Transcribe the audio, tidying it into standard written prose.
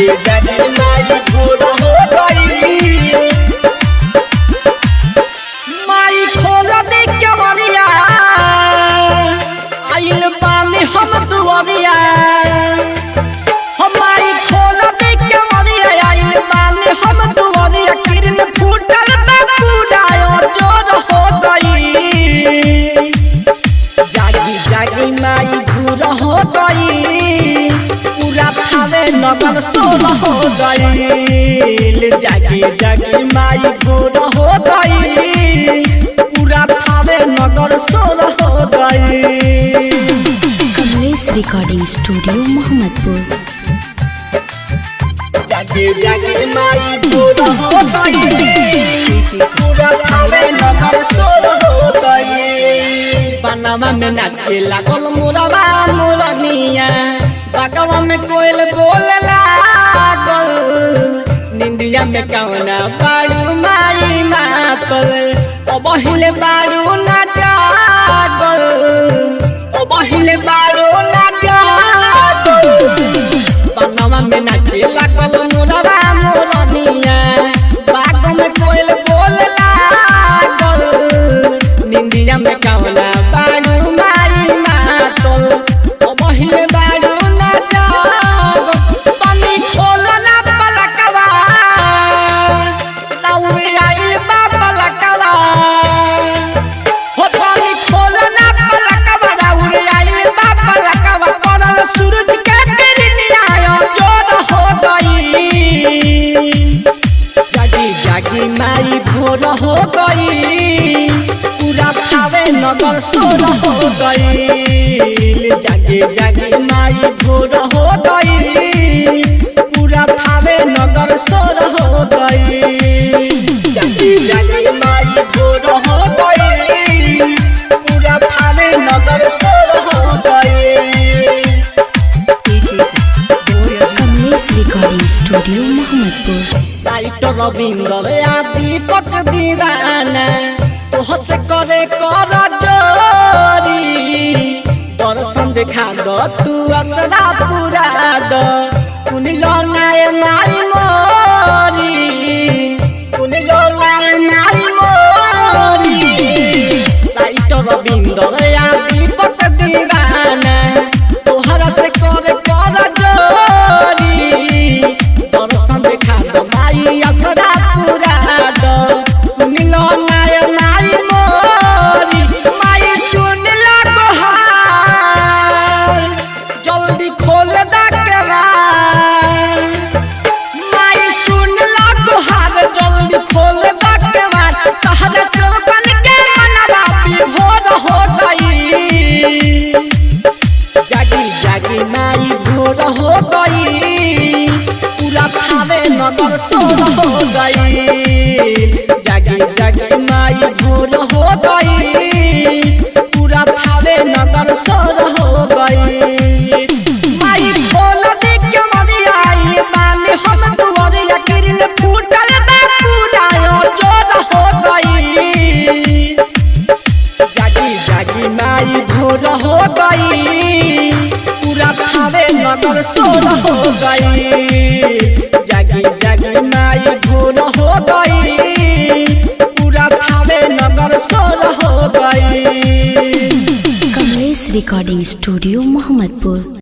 जागे जागे माई भोर हो गई। माई खोल दे केवड़िया आइल बानी हम दुआरिया। हमारी खोल दे केवड़िया आइल बानी हम दुआरिया। किरण फूटल पूरा जोर हो गई। जागी जागी माई भोर हो गई। पूरा थावे नगर सोर हो गई। जागी जागी माई भोर हो गई। पूरा थावे नगर सोर हो गई। Kamlesh recording studio Mohammadpur. जागी जागी माई भोर हो गई। पूरा थावे नगर सोर हो गई। बनवा में नाचे लागल मुरवा मुरनिया। बगवा में कोयल बोले लागल। निंदिया में कौना बाड़ू माई मातल। बहिले बाड़ू ना जागल। बहिले बाड़ू ना जागल। बनवा में नाचे लागल मुरवा मुरनिया। बाग में कोयल बोले लागल। निंदिया में कौना बाड़ू माई मातल। बहिले बाड़ू ना जागल। तनी खोल ना पलकवा दौड़े आइल बा पलकवा। हो तनी खोल ना पलकवा दौड़े आइल बा पलकवा। पड़ल सूरज के किरनिया जोर हो गई। जागी जागी माई भोर हो गई। पूरा थावे नगर सोर हो गई। जागे जागे माई भोर हो गई। पूरा थावे नगर सोर हो गई। जागे जागे माई भोर हो गई। पूरा थावे नगर सोर हो गई। Kamlesh recording studio Mohammadpur. Writer Ravindra Deepak Deewana तोहर से करे कर जोरी। दर्शन देखा दो तू असरा पूरा दो। कुनिलो नाय माई मोरी। कुनिलो नाय माई मोरी। राइटर रविंद्र दीपक दीवाना तोहर से करे कर जोरी। दर्शन देखा दो माई असरा पूरा दो। सुनिलो नाय माई मोरी। माई सुन ला गोहार जल्दी खोल दा केवार। माई सुन ला गोहार जल्दी खोल दा केवार। तहरे चौकन के मनवा विभोर हो गई। जागी जागी माई भोर हो गई। पूरा थावे नगर सोर हो गई। जागी जागी माई भोर हो गई। पूरा थावे नगर सोर हो गई। माई खोल दे केवड़िया आइल बानी हम दुआरिया। किरण फूटल पूरा जोर हो गई। जागी जागी माई भोर हो गई। पूरा थावे नगर सोर हो गई। जागी जागी माई भोर हो गई। पूरा थावे नगर सोर हो गई। Kamlesh recording studio Mohammadpur.